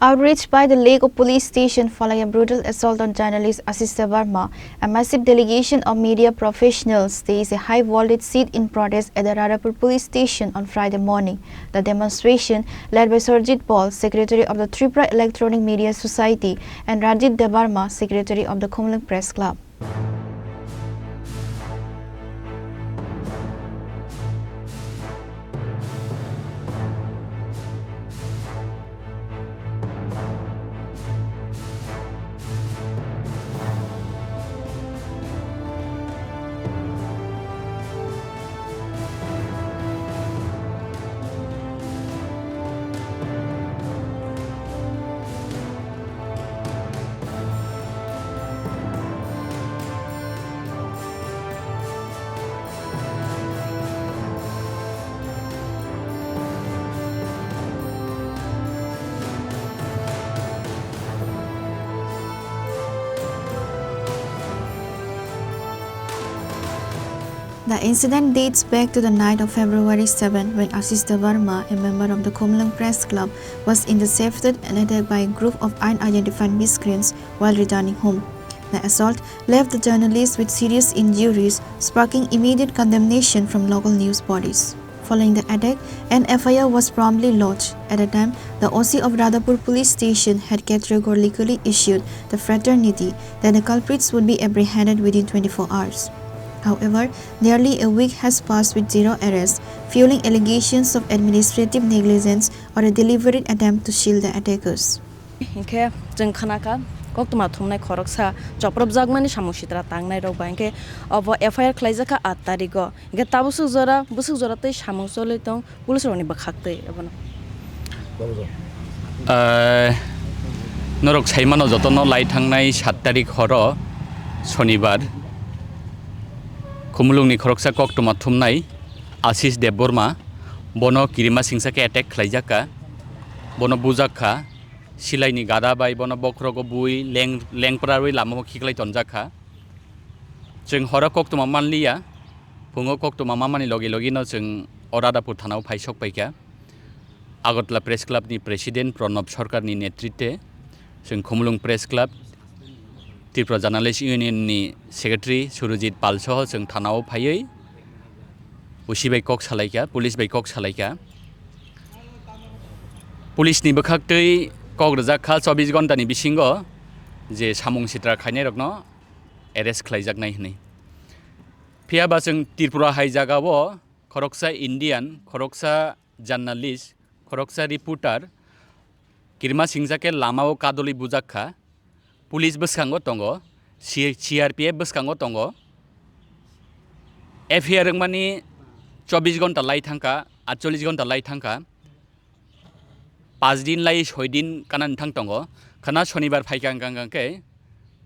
Outraged by the lack of police station following a brutal assault on journalist Asish Debbarma, a massive delegation of media professionals staged a high-voltage sit-in protest at the Radhapur Police Station on Friday morning. The demonstration, led by Sourajit Pal, Secretary of the Tripura Electronic Media Society, and Ranjit Debbarma, Secretary of the Khumulwung Press Club. The incident dates back to the night of February 7 when Asish Debbarma, a member of the Khumulwung Press Club, was intercepted and attacked by a group of unidentified miscreants while returning home. The assault left the journalist with serious injuries, sparking immediate condemnation from local news bodies. Following the attack, an FIR was promptly lodged. At the time, the OC of Radhapur Police Station had categorically issued the fraternity that the culprits would be apprehended within 24 hours. However, nearly a week has passed with zero arrests, fueling allegations of administrative negligence or a deliberate attempt to shield the attackers. Koktuma thumnai khoroksa choprop jagmani samushitra tangnai rok banke obo FIR khlaijaka 8 tarigo ge tabusuk jora tei samusole tong police roni bakhaktei abono norok saimano jotono lai thangnai 7 tarik horo shonibar Khumulwungni khoroksa koktuma thumnai Asish Debbarma bono kirima singsake attack khlaijaka bono bujakha silai ni gada bai bono bokrogo bui lengprarui lamo khiklai tonjaka jeng hora koktuma manliya pungo koktuma mamani logi no jeng Radhapur thanao phaisok paika Agotla Press Club ni President Pranab Sarkar ni netritwe jeng Khumulwung Press Club Tripura Journalist Union ni Secretary Sourajit Pal soho jeng thanao phaioi usi bai kok salaika police bai kok salaika police ni bakhaktei Kograjaka 24 घन्टा ni bisingo je samung sitra khainai rokno arrest khlaijaknai hini phiaba jeng Tripura hai jagao khoroksa Indian khoroksa journalist khoroksa reporter kirma singjake lamao kadoli bujakha police bwskango tongo CRPF bwskango tongo FIR rengmani 24 घन्टा lai thangka 48 घन्टा lai thangka 5 दिन लाई 6 दिन kanan thang tongo khana shonibar phaikang ke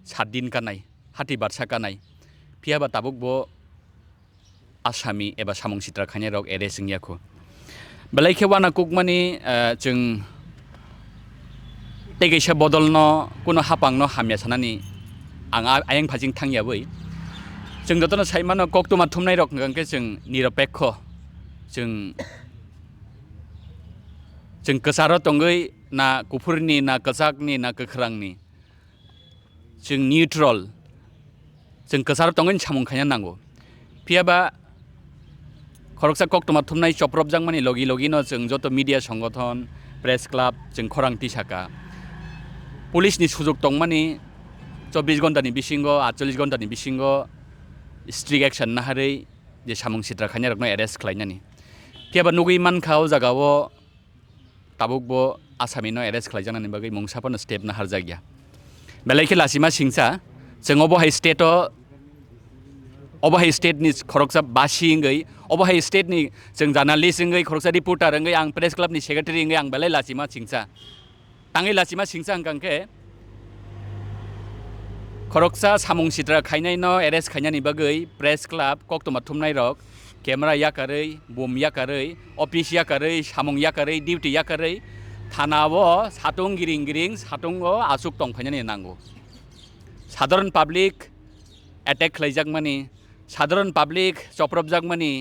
7 दिन kanai hati barsa kanai phiaba tabuk bo asami eba samung sitra khaine rok arrest ngyakho belai khewana kukmani jeng delegation bodolno kuno hapangno hamya sanani anga ayang phajing thangya boi jeng dotono saimano koktuma thumnai rok ngangke jeng niropekho jeng jeng kesaro tonggoi na kufurni na kesakni na kekrangni jeng neutral jeng kesaro tonggoi samung khanya nango phiaba khoroksa koktuma thumnai choprop jangmani logi no jeng joto media সংগঠন press club jeng Khorang tisaka police ni sujok tongmani 24 घन्टा ni bisingo 48 घन्टा ni bisingo strict action na harei je samung sitra khanya rokno arrest khlainani phiaba nugui mankhao jagao tabuk bo asamino arrest khlaijanani bagai mungsapono step na harjagya belai khe lasima singsa jeng obo hai state ni khoroksa basi ngai obo hai state ni jeng journalist ngai khoroksa reporter ngai ang press club ni secretary ngai ang belai lasima singsa tangai lasima singsa angkangke khoroksa samung sitra khainai no arrest khainani bagai press club koktuma thumnai rok camera yakarei bom yakarei office yakarei samung yakarei duty yakarei thanao satung giring satungo asuk tongphainani nango সাধারণ public attack খাইজাকমানি সাধারণ public চপ্রবজাকমানি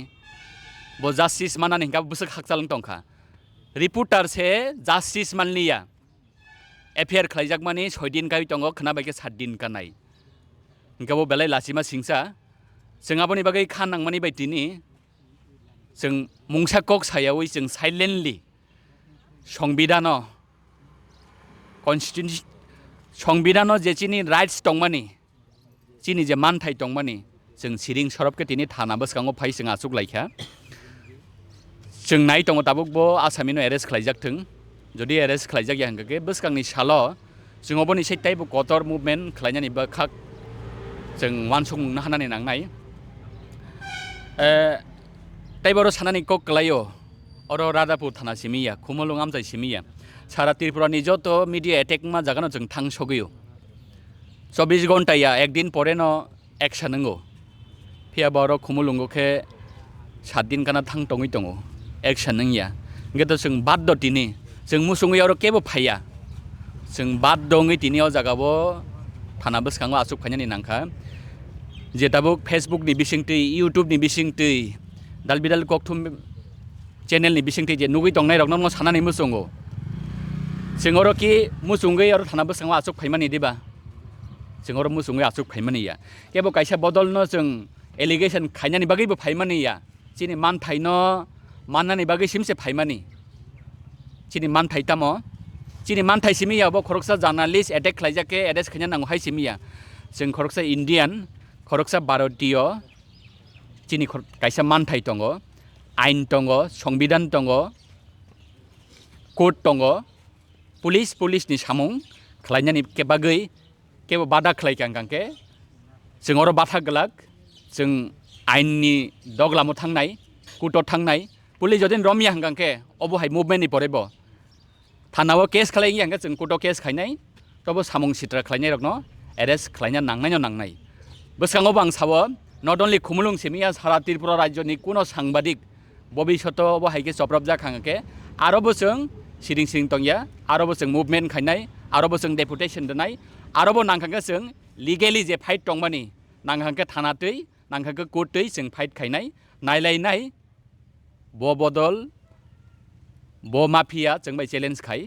bo justice manani hingka busuk hakchalang tongkha reporter se justice manliya FIR खालायजाक माने 6 दिन काय दङ खोनाबायके 7 दिन कानाय गाबो बेलाय लासिमा सिंसा जों आबोनि बागै खानांमानि बायदिनि जों मुंसा कक सायावै जों साइलेन्टलि संबिधान कन्स्टिट्यूशन संबिधान जेचिनि राइट्स दंमानि चिनि जे मानथाय दंमानि जों सिरिं सरबके तिनि थाना बसकांगो फाय जों आसुक लायखा जों नाय दङ दाबो आसामिनो एरेस्ट खालायजाकथों जुदि एरेस्ट खालायजाक यांगके बसकांनि साल जों अबोनि सैताय गटर मुभमेन्ट खालायनानि बा खाक जों वानसुं मुंनो हानानै नांनाय ताइबारो सानानि कक कलायो अरो राधापुर थाना सिमिया खुमलुं आमजाय सिमिया सारा त्रिपुरानि जत मीडिया एटेक मा जागानो जों थां सगयो 24 घंटा एक दिन परे न एक्शन नंगो फिया बारो खुमलुंगोखे 7 दिन काना थां टङै दङ एक्शन नंया गेतो जों बाद दतिनि जों मुसुङै आरो केबो फाया जों बाद दङै तिनियाव जागाबो थाना बसकांगो आसुक फायनानि नांखा जेताबो फेसबुक नि बिसिंति यूट्यूब नि बिसिंति दालबिदाल ककथुम चैनल नि बिसिंति जे नुगै दंनाय रगनो सानानै मुसुङो जोंरो कि मुसुङै आरो थाना बसकांगो आसुक फायमानि दिबा जोंरो मुसुङै आसुक फायमानिया केबो कायसा बदलनो जों एलिगेशन खायनानि बागैबो फायमानिया चिनि मान थाइनो माननानि बागै सिमसे फायमानि चिनि मान थाइतामो चिनि मान थाइ सिमियाबो खरकसा जर्नालिस्ट एटेक खालायजाके एरेस्ट खायना नांगौ हाय सिमिया जों खरकसा इंडियन खरकसा भारतीय चिनि कायसा मान थाइ दङ आइन दङ संविधान दङ कोर्ट दङ पुलिसनि सामुं खालायनानि के बागै केबो बादा खालायखांगांके जों अरो बाथा गलाक जों आइननि दगलामो थांनाय कुटो थांनाय पुलिस जदिन रमिया हांगांके अबहाय मुभमेन्टनि परेबो थानाव केस खालायि हांगा जों कुटो केस खायनाय तबो सामुं सित्रा खालायनाय रगनो एरेस्ट खालायना नांनाय बसकांगोबो आं सावो नट अनलि खुमलुं सिमिया सारा त्रिपुरा राज्यनि कुनो सांबादिक भबिष्यत अबहायके जब्रब जाखांगाके आरोबो जों सिरिं तंया आरोबो जों मुभमेन्ट खायनाय आरोबो जों डेपुटेशन दोननाय आरोबो नांखांगा जों लिगेलि जे फाइट दंमानि नांखांगा थानातै नांखांगा कोर्टै जों फाइट खायनाय नायलायनाय ब बदल ब माफिया जों बाय चेलेन्ज खाय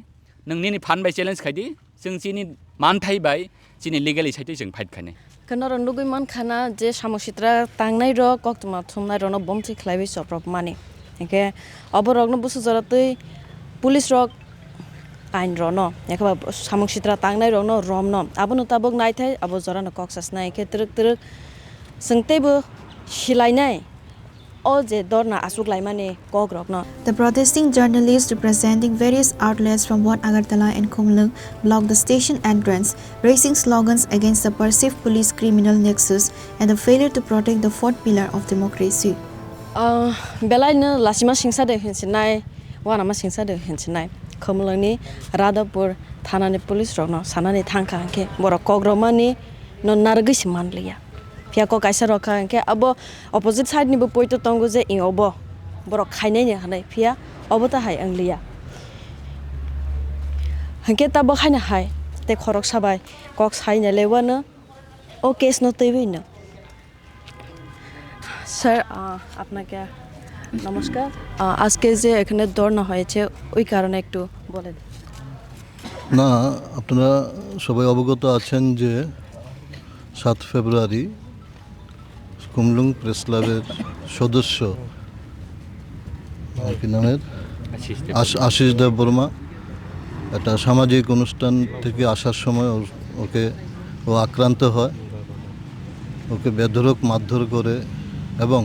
नोंनि फान बाय चेलेन्ज खायदि जों चिनि मान थाइबाय चिनि लिगेलि साइटै जों फाइट खायनाय खोनार नुगै मान खाना जे सामसित्रा तांनाय र कक्तमा थुमनाय रनो बमथि खलायबि सप्रब माने एके अबरगनो बुसु जरातै पुलिस रक आइन रनो एकबा सामसित्रा तांनाय रनो रमनो आबनो ताबक नायथाय आबो जरानो कक्सासनाय एके तरक जोंतेबो सिलायनाय ओ जे दरना आसुक लायमाने कक रकनो The protesting journalists representing various outlets from Wat Agartala and Khumulwung blocked the station entrance, raising slogans against the perceived police criminal nexus and the failure to protect the fourth pillar of democracy. Belayno lasima singsa de hinsinai wanama singsa de hinsinai Khumulwungni Radhapur thanani police rokno sanani thangka ke boro kogromani no nargis manliya फियाको कायसा रखा के अब opposite side निबो पोइतो तंगो जे इओबो बरो खाइनै ने हानै फिया अब त हाय अंगलिया हंके तब खाइना हाय ते खरक साबाय कक साइने लेवानो ओ केस न तैबिनो স্যার আপনাকে নমস্কার আজকে যে এখানে দৌড়ানো হয়েছে ওই কারণে একটু বলেন না আপনারা সবাই অবগত আছেন যে 7 ফেব্রুয়ারি খুমলুং প্রেস ক্লাবের সদস্য কি নামের আশিস দেববর্মা একটা সামাজিক অনুষ্ঠান থেকে আসার সময় ও আক্রান্ত হয় ওকে বেধড়ক মারধর করে এবং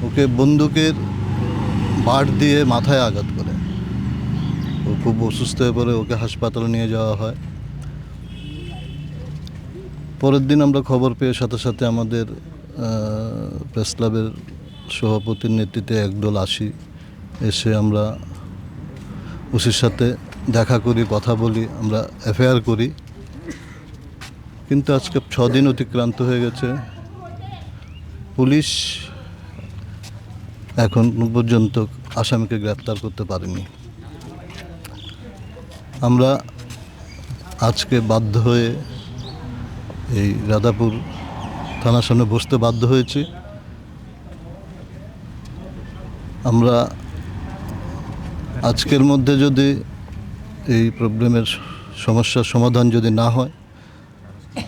ওকে বন্দুকের বাট দিয়ে মাথায় আঘাত করে ও খুব অসুস্থ হয়ে পড়ে ওকে হাসপাতালে নিয়ে যাওয়া হয় পরের দিন আমরা খবর পেয়ে সাথে সাথে আমাদের প্রেস ক্লাবের সভাপতির নেতৃত্বে একদল আসি এসে আমরা ওসির সাথে দেখা করি কথা বলি আমরা এফআইআর করি কিন্তু আজকে 6 দিন অতিক্রান্ত হয়ে গেছে পুলিশ এখন পর্যন্ত আসামিকে গ্রেফতার করতে পারেনি আমরা আজকে বাধ্য হয়ে এই রাধাপুর থানার সামনে বসতে বাধ্য হয়েছি আমরা আজকের মধ্যে যদি এই প্রবলেমের সমস্যার সমাধান যদি না হয়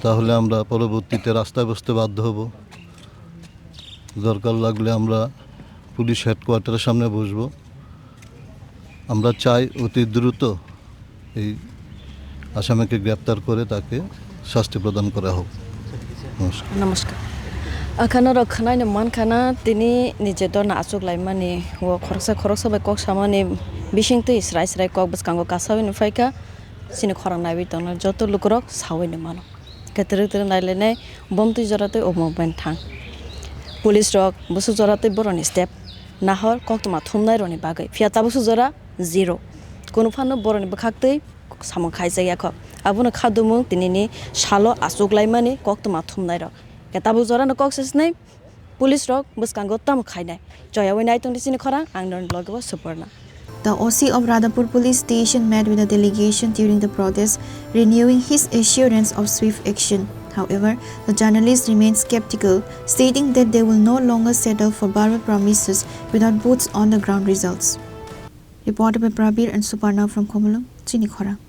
তাহলে আমরা পরবর্তীতে রাস্তায় বসতে বাধ্য হব। দরকার লাগলে আমরা পুলিশ হেডকোয়ার্টারের সামনে বসব। আমরা চাই অতি দ্রুত এই আসামিকে গ্রেপ্তার করে তাকে শাস্তি প্রদান করা হোক। নমস্কার। নমস্কার আখানা রক্ষানায় মানখানা তিনি নিজে দর না আসুক লাইমানি ও খরকসা বাই কক সামানি বিশিংতে ইসরাই ইসরাই কক বসকাঙ্গ কাসাবিনি ফাইকা সিনি খরাং নাইবি দন যত লুকরক সাওইনি মানো কেতরে নাইলেনে বমতি জরাতে ও মুভমেন্ট থাং পুলিশ রক বসু জরাতে বরনি স্টেপ নাহর কক্তমা থুমনাই রনি বাগৈ ফিয়াতা বসু জরা জিরো কোনো ফানো বরনি বখাকতৈ সামং খাইজাইয়া খ আবুনো খাদুমুং তিনিনি সালো আসুক লাইমানি কক্তমা থুমনাই রক কেতাবু জরা কক সেসনাই পুলিশ রক বসকাঙ্গ তাম খাইনাই জয়াওই নাই তং দিসিনি খরাং আংনন লগব Suparna The OC of Radhapur Police Station met with a delegation during the protest, renewing his assurance of swift action. However, the journalist remained skeptical, stating that they will no longer settle for borrowed promises without boots on the ground results. Reported by Prabir and Suparna from Khumulwung, Chini, Khorang.